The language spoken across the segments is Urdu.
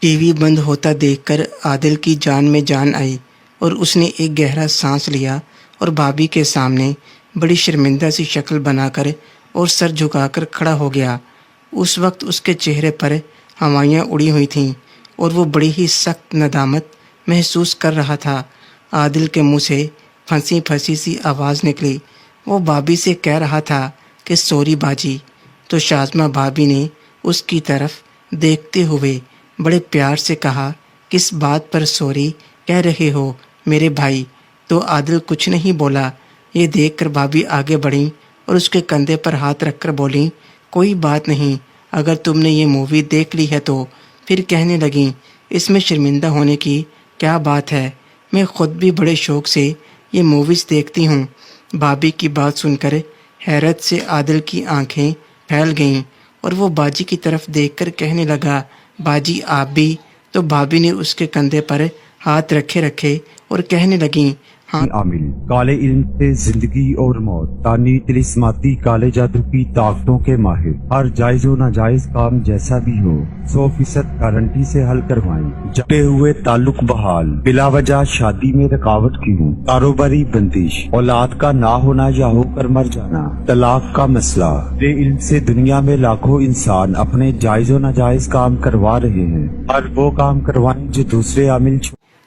ٹی وی بند ہوتا دیکھ کر عادل کی جان میں جان آئی اور اس نے ایک گہرا سانس لیا اور بھابھی کے سامنے بڑی شرمندہ سی شکل بنا کر اور سر جھکا کر کھڑا ہو گیا۔ اس وقت اس کے چہرے پر ہوائیاں اڑی ہوئی تھیں اور وہ بڑی ہی سخت ندامت محسوس کر رہا تھا۔ عادل کے منہ سے پھنسی پھنسی سی آواز نکلی۔ وہ بھابھی سے کہہ رہا تھا کہ سوری باجی، تو شازمہ بھابھی نے اس کی طرف دیکھتے ہوئے بڑے پیار سے کہا، کس بات پر سوری کہہ رہے ہو میرے بھائی؟ تو عادل کچھ نہیں بولا۔ یہ دیکھ کر بھابھی آگے بڑھیں اور اس کے کندھے پر ہاتھ رکھ کر بولیں، کوئی بات نہیں، اگر تم نے یہ مووی دیکھ لی ہے تو۔ پھر کہنے لگیں، اس میں شرمندہ ہونے کی کیا بات ہے، میں خود بھی بڑے شوق سے یہ موویز دیکھتی ہوں۔ بھابھی کی بات سن کر حیرت سے عادل کی آنکھیں پھیل گئیں اور وہ باجی کی طرف دیکھ کر کہنے لگا، باجی آپ بھی؟ تو بھابھی نے اس کے کندھے پر ہاتھ رکھے اور کہنے لگیں، ہاں۔ عامل کالے علم سے زندگی اور موت، تانی طلسماتی کالے جادو کی طاقتوں کے ماہر، ہر جائز و ناجائز کام جیسا بھی ہو 100% گارنٹی سے حل کروائیں۔ جٹے ہوئے تعلق بحال، بلا وجہ شادی میں رکاوٹ کیوں، کاروباری بندش، اولاد کا نہ ہونا یا ہو کر مر جانا، طلاق کا مسئلہ۔ بے علم سے دنیا میں لاکھوں انسان اپنے جائز و ناجائز کام کروا رہے ہیں، اور وہ کام کروائیں جو دوسرے عامل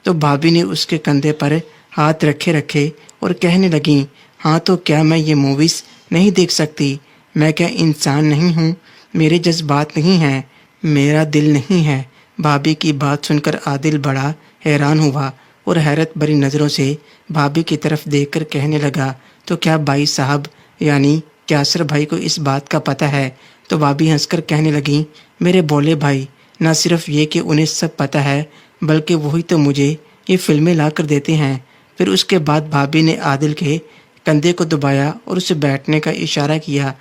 تو بھابھی نے اس کے کندھے پر ہاتھ رکھے اور کہنے لگیں، ہاں تو کیا میں یہ موویز نہیں دیکھ سکتی؟ میں کیا انسان نہیں ہوں؟ میرے جذبات نہیں ہیں، میرا دل نہیں ہے؟ بھابھی کی بات سن کر عادل بڑا حیران ہوا اور حیرت بھری نظروں سے بھابھی کی طرف دیکھ کر کہنے لگا، تو کیا بھائی صاحب یعنی کیاسر بھائی کو اس بات کا پتہ ہے؟ تو بھابھی ہنس کر کہنے لگیں، میرے بولے بھائی، نہ صرف یہ کہ انہیں سب پتہ ہے بلکہ وہی تو مجھے یہ فلمیں لا کر دیتے ہیں۔ پھر اس کے بعد بھابھی نے عادل کے کندھے کو دبایا اور اسے بیٹھنے کا اشارہ کیا۔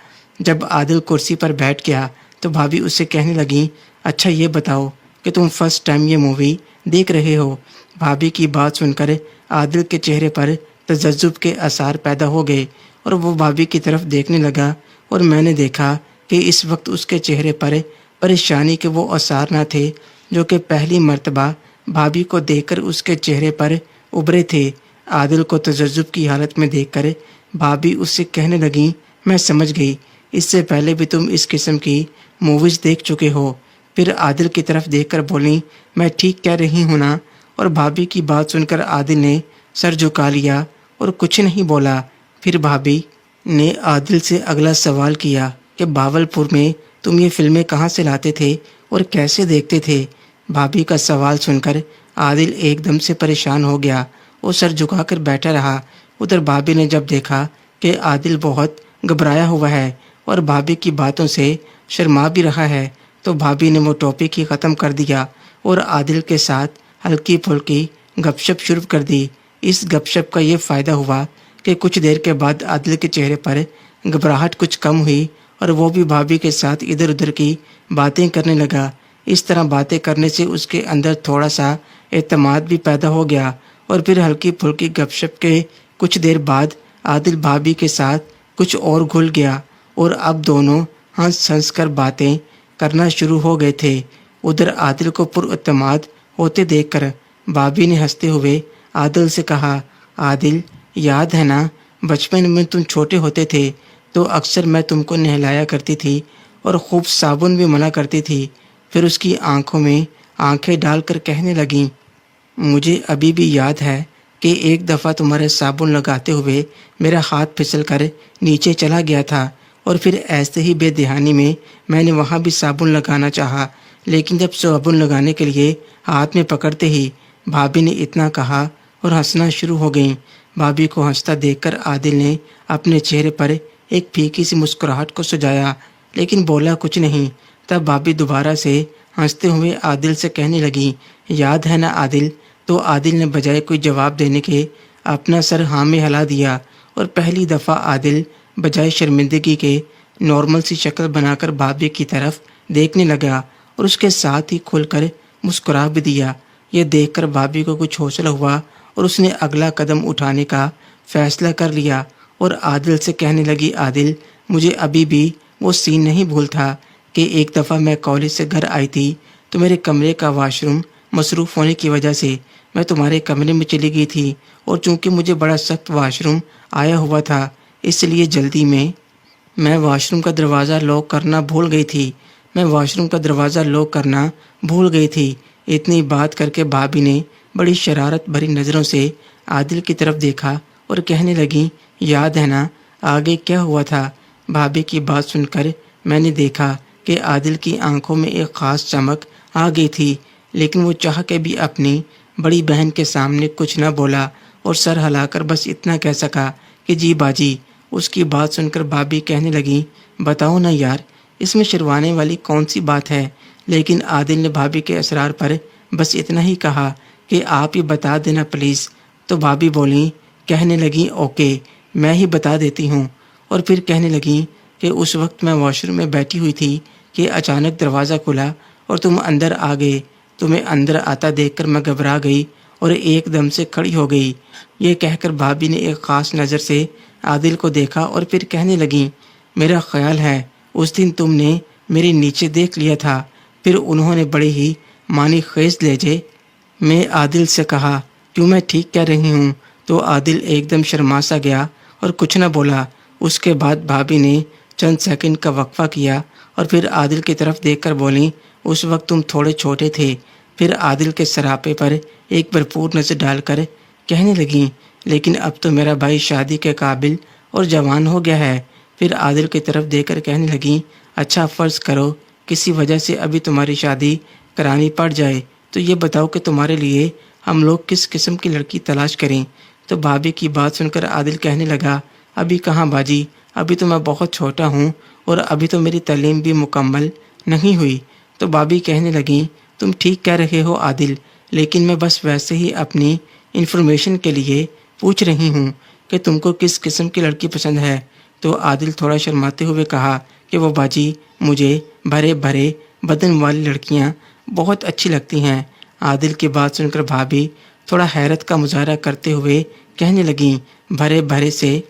جب عادل کرسی پر بیٹھ گیا تو بھابھی اسے کہنے لگیں، اچھا یہ بتاؤ کہ تم فرسٹ ٹائم یہ مووی دیکھ رہے ہو؟ بھابھی کی بات سن کر عادل کے چہرے پر تجذب کے آثار پیدا ہو گئے اور وہ بھابھی کی طرف دیکھنے لگا اور میں نے دیکھا کہ اس وقت اس کے چہرے پر پریشانی کے وہ آثار نہ تھے جو کہ پہلی مرتبہ بھابھی کو دیکھ کر اس کے چہرے پر ابھرے تھے۔ عادل کو تجذب کی حالت میں دیکھ کر بھابھی اس سے کہنے لگیں، میں سمجھ گئی، اس سے پہلے بھی تم اس قسم کی موویز دیکھ چکے ہو۔ پھر عادل کی طرف دیکھ کر بولیں، میں ٹھیک کہہ رہی ہوں نا؟ اور بھابھی کی بات سن کر عادل نے سر جھکا لیا اور کچھ نہیں بولا۔ پھر بھابھی نے عادل سے اگلا سوال کیا کہ بھاولپور میں تم یہ فلمیں کہاں سے لاتے تھے اور کیسے دیکھتے تھے؟ بھابھی کا سوال سن کر عادل ایک دم سے پریشان ہو گیا اور سر جھکا کر بیٹھا رہا۔ ادھر بھابھی نے جب دیکھا کہ عادل بہت گھبرایا ہوا ہے اور بھابھی کی باتوں سے شرما بھی رہا ہے تو بھابھی نے وہ ٹاپک ہی ختم کر دیا اور عادل کے ساتھ ہلکی پھلکی گپ شپ شروع کر دی۔ اس گپ شپ کا یہ فائدہ ہوا کہ کچھ دیر کے بعد عادل کے چہرے پر گھبراہٹ کچھ کم ہوئی اور وہ بھی بھابھی کے ساتھ ادھر ادھر کی باتیں کرنے لگا۔ اس طرح باتیں کرنے سے اس کے اندر تھوڑا سا اعتماد بھی پیدا ہو گیا اور پھر ہلکی پھلکی گپ شپ کے کچھ دیر بعد عادل بھابھی کے ساتھ کچھ اور گھل گیا اور اب دونوں ہنس ہنس کر باتیں کرنا شروع ہو گئے تھے۔ ادھر عادل کو پر اعتماد ہوتے دیکھ کر بھابھی نے ہنستے ہوئے عادل سے کہا، عادل یاد ہے نا بچپن میں تم چھوٹے ہوتے تھے تو اکثر میں تم کو نہلایا کرتی تھی اور خوب صابن بھی ملا کرتی تھی؟ پھر اس کی آنکھوں میں آنکھیں ڈال کر کہنے لگیں، مجھے ابھی بھی یاد ہے کہ ایک دفعہ تمہارے صابن لگاتے ہوئے میرا ہاتھ پھسل کر نیچے چلا گیا تھا اور پھر ایسے ہی بے دھیانی میں نے وہاں بھی صابن لگانا چاہا، لیکن جب صابن لگانے کے لیے ہاتھ میں پکڑتے ہی بھابھی نے اتنا کہا اور ہنسنا شروع ہو گئیں۔ بھابھی کو ہنستا دیکھ کر عادل نے اپنے چہرے پر ایک پھیکی سی مسکراہٹ کو سجایا لیکن بولا کچھ نہیں۔ تب بھابھی دوبارہ سے ہنستے ہوئے عادل سے کہنے لگیں، یاد ہے نا عادل؟ تو عادل نے بجائے کوئی جواب دینے کے اپنا سر ہاں میں ہلا دیا اور پہلی دفعہ عادل بجائے شرمندگی کے نارمل سی شکل بنا کر بھابھی کی طرف دیکھنے لگا اور اس کے ساتھ ہی کھل کر مسکرا بھی دیا۔ یہ دیکھ کر بھابھی کو کچھ حوصلہ ہوا اور اس نے اگلا قدم اٹھانے کا فیصلہ کر لیا اور عادل سے کہنے لگی، عادل مجھے ابھی بھی وہ سین نہیں بھولتا کہ ایک دفعہ میں کالج سے گھر آئی تھی تو میرے کمرے کا واش روم مصروف ہونے کی وجہ سے میں تمہارے کمرے میں چلی گئی تھی، اور چونکہ مجھے بڑا سخت واش روم آیا ہوا تھا اس لیے جلدی میں واش روم کا دروازہ لاک کرنا بھول گئی تھی۔ اتنی بات کر کے بھابھی نے بڑی شرارت بھری نظروں سے عادل کی طرف دیکھا اور کہنے لگی، یاد ہے نا آگے کیا ہوا تھا؟ بھابھی کی بات سن کر میں نے دیکھا کہ عادل کی آنکھوں میں ایک خاص چمک آ گئی تھی، لیکن وہ چاہ کے بھی اپنی بڑی بہن کے سامنے کچھ نہ بولا اور سر ہلا کر بس اتنا کہہ سکا کہ جی باجی۔ اس کی بات سن کر بھابھی کہنے لگی، بتاؤ نا یار، اس میں شرمانے والی کون سی بات ہے؟ لیکن عادل نے بھابھی کے اصرار پر بس اتنا ہی کہا کہ آپ ہی بتا دینا پلیز۔ تو بھابھی بولی، کہنے لگی اوکے میں ہی بتا دیتی ہوں، اور پھر کہنے لگی کہ اس وقت میں واش روم میں بیٹھی ہوئی تھی کہ اچانک دروازہ کھلا اور تم اندر آ گئے۔ تمہیں اندر آتا دیکھ کر میں گھبرا گئی اور ایک دم سے کھڑی ہو گئی۔ یہ کہہ کر بھابھی نے ایک خاص نظر سے عادل کو دیکھا اور پھر کہنے لگی، میرا خیال ہے اس دن تم نے میرے نیچے دیکھ لیا تھا۔ پھر انہوں نے بڑے ہی معنی خیز لہجے میں عادل سے کہا، کیوں میں ٹھیک کہہ رہی ہوں؟ تو عادل ایک دم شرما سا گیا اور کچھ نہ بولا۔ اس کے بعد بھابھی نے چند سیکنڈ کا وقفہ کیا اور پھر عادل کی طرف دیکھ کر بولی، اس وقت تم تھوڑے چھوٹے تھے۔ پھر عادل کے سراپے پر ایک بھرپور نظر ڈال کر کہنے لگی، لیکن اب تو میرا بھائی شادی کے قابل اور جوان ہو گیا ہے۔ پھر عادل کی طرف دیکھ کر کہنے لگی، اچھا فرض کرو کسی وجہ سے ابھی تمہاری شادی کرانی پڑ جائے تو یہ بتاؤ کہ تمہارے لیے ہم لوگ کس قسم کی لڑکی تلاش کریں؟ تو بھابھی کی بات سن کر عادل کہنے لگا، ابھی کہاں باجی، ابھی تو میں بہت چھوٹا ہوں اور ابھی تو میری تعلیم بھی مکمل نہیں ہوئی۔ تو بھابھی کہنے لگی، تم ٹھیک کہہ رہے ہو عادل، لیکن میں بس ویسے ہی اپنی انفارمیشن کے لیے پوچھ رہی ہوں کہ تم کو کس قسم کی لڑکی پسند ہے۔ تو عادل تھوڑا شرماتے ہوئے کہا کہ وہ باجی مجھے بھرے بھرے بدن والی لڑکیاں بہت اچھی لگتی ہیں۔ عادل کی بات سن کر بھابھی تھوڑا حیرت کا مظاہرہ کرتے ہوئے کہنے لگیں، بھرے بھرے سے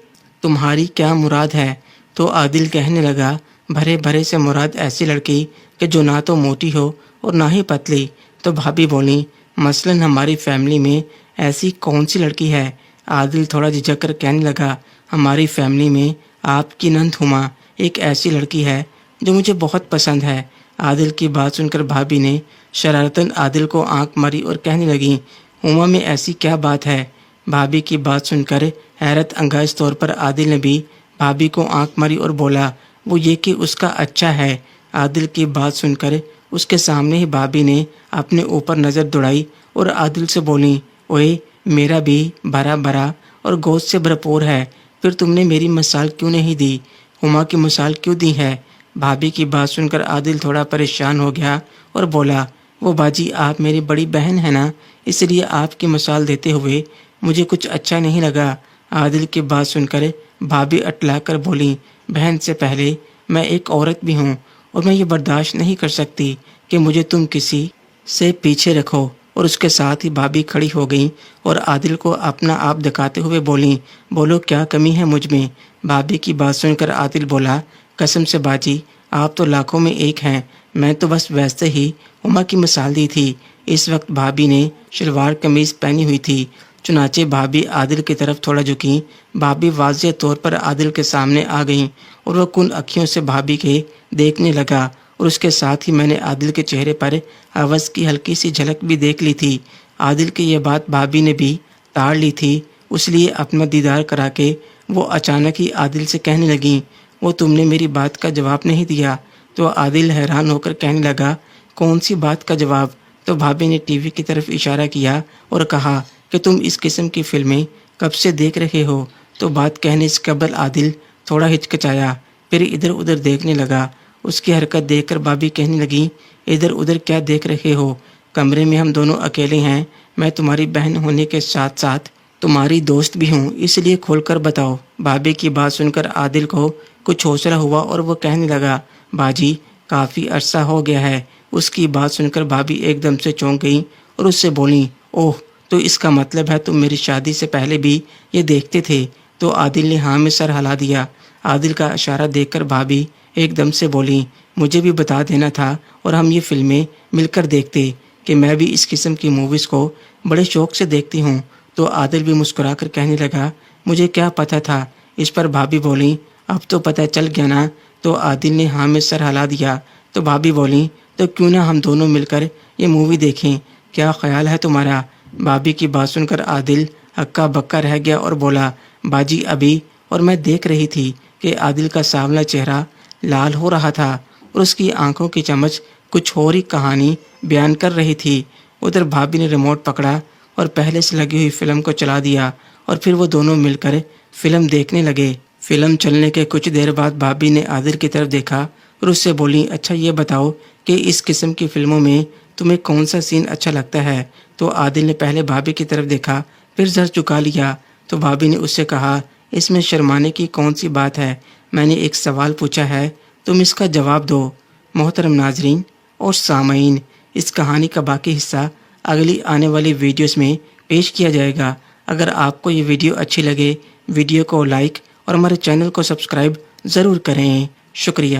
تمہاری کیا مراد ہے؟ تو عادل کہنے لگا، بھرے بھرے سے مراد ایسی لڑکی کہ جو نہ تو موٹی ہو اور نہ ہی پتلی۔ تو بھابھی بولی، مثلاً ہماری فیملی میں ایسی کون سی لڑکی ہے؟ عادل تھوڑا جھجک کر کہنے لگا، ہماری فیملی میں آپ کی نند ہما ایک ایسی لڑکی ہے جو مجھے بہت پسند ہے۔ عادل کی بات سن کر بھابھی نے شرارتاً عادل کو آنکھ ماری اور کہنے لگی، ہما میں ایسی کیا بات ہے؟ بھابھی کی بات سن کر حیرت انگیز طور پر عادل نے بھی بھابھی کو آنکھ ماری اور بولا، وہ یہ کہ اس کا اچھا ہے۔ عادل کی بات سن کر اس کے سامنے ہی بھابھی نے اپنے اوپر نظر دوڑائی اور عادل سے بولی، اوئے میرا بھی بھرا بھرا اور گوشت سے بھرپور ہے، پھر تم نے میری مثال کیوں نہیں دی؟ ہما کی مثال کیوں دی ہے؟ بھابھی کی بات سن کر عادل تھوڑا پریشان ہو گیا اور بولا، وہ باجی آپ میری بڑی بہن ہے نا، اس لیے آپ کی مثال دیتے ہوئے مجھے کچھ اچھا نہیں لگا۔ عادل کی بات سن کر بھابھی اٹلا کر بولی، بہن سے پہلے میں ایک عورت بھی ہوں اور میں یہ برداشت نہیں کر سکتی کہ مجھے تم کسی سے پیچھے رکھو۔ اور اس کے ساتھ ہی بھابھی کھڑی ہو گئیں اور عادل کو اپنا آپ دکھاتے ہوئے بولیں، بولو کیا کمی ہے مجھ میں؟ بھابھی کی بات سن کر عادل بولا، قسم سے باجی آپ تو لاکھوں میں ایک ہیں، میں تو بس ویسے ہی ہما کی مثال دی تھی۔ اس وقت بھابھی نے شلوار قمیض پہنی ہوئی تھی، چنانچہ بھابھی عادل کی طرف تھوڑا جھکیں۔ بھابھی واضح طور پر عادل کے سامنے آ گئیں اور وہ کن اکھیوں سے بھابھی کے دیکھنے لگا، اور اس کے ساتھ ہی میں نے عادل کے چہرے پر عوض کی ہلکی سی جھلک بھی دیکھ لی تھی۔ عادل کی یہ بات بھابھی نے بھی تاڑ لی تھی، اس لیے اپنا دیدار کرا کے وہ اچانک ہی عادل سے کہنے لگیں، وہ تم نے میری بات کا جواب نہیں دیا۔ تو عادل حیران ہو کر کہنے لگا، کون سی بات کا جواب؟ تو بھابھی نے ٹی وی کی طرف اشارہ کیا اور کہا کہ تم اس قسم کی فلمیں کب سے دیکھ رہے ہو؟ تو بات کہنے سے قبل عادل تھوڑا ہچکچایا، پھر ادھر ادھر دیکھنے لگا۔ اس کی حرکت دیکھ کر بھابھی کہنے لگی، ادھر ادھر کیا دیکھ رہے ہو؟ کمرے میں ہم دونوں اکیلے ہیں، میں تمہاری بہن ہونے کے ساتھ ساتھ تمہاری دوست بھی ہوں، اس لیے کھول کر بتاؤ۔ بھابھی کی بات سن کر عادل کو کچھ حوصلہ ہوا اور وہ کہنے لگا، باجی کافی عرصہ ہو گیا ہے۔ اس کی بات سن کر بھابھی ایک دم سے چونک گئیں اور اس سے بولیں، اوہ تو اس کا مطلب ہے تم میری شادی سے پہلے بھی یہ دیکھتے تھے؟ تو عادل نے ہاں میں سر ہلا دیا۔ عادل کا اشارہ دیکھ کر بھابھی ایک دم سے بولیں، مجھے بھی بتا دینا تھا اور ہم یہ فلمیں مل کر دیکھتے کہ میں بھی اس قسم کی موویز کو بڑے شوق سے دیکھتی ہوں۔ تو عادل بھی مسکرا کر کہنے لگا مجھے کیا پتا تھا۔ اس پر بھابھی بولی اب تو پتہ چل گیا نا۔ تو عادل نے ہاں میں سر ہلا دیا۔ تو بھابھی بولی تو کیوں نہ ہم دونوں مل کر یہ مووی دیکھیں، کیا خیال ہے تمہارا؟ بھابھی کی بات سن کر عادل ہکا بکا رہ گیا اور بولا باجی ابھی، اور میں دیکھ رہی تھی کہ عادل کا سانولا چہرہ لال ہو رہا تھا اور اس کی آنکھوں کی چمچ کچھ اور ہی کہانی بیان کر رہی تھی۔ ادھر بھابھی نے ریموٹ پکڑا اور پہلے سے لگی ہوئی فلم کو چلا دیا اور پھر وہ دونوں مل کر فلم دیکھنے لگے۔ فلم چلنے کے کچھ دیر بعد بھابھی نے عادل کی طرف دیکھا اور اس سے بولی اچھا یہ بتاؤ کہ اس قسم کی فلموں میں تمہیں کون سا سین اچھا لگتا ہے؟ تو عادل نے پہلے بھابھی کی طرف دیکھا پھر سر جھکا لیا۔ تو بھابھی نے اس سے کہا اس میں شرمانے کی کون سی بات ہے؟ میں نے ایک سوال پوچھا ہے، تم اس کا جواب دو۔ محترم ناظرین اور سامعین، اس کہانی کا باقی حصہ اگلی آنے والی ویڈیوز میں پیش کیا جائے گا۔ اگر آپ کو یہ ویڈیو اچھی لگے، ویڈیو کو لائک اور ہمارے چینل کو سبسکرائب ضرور کریں۔ شکریہ۔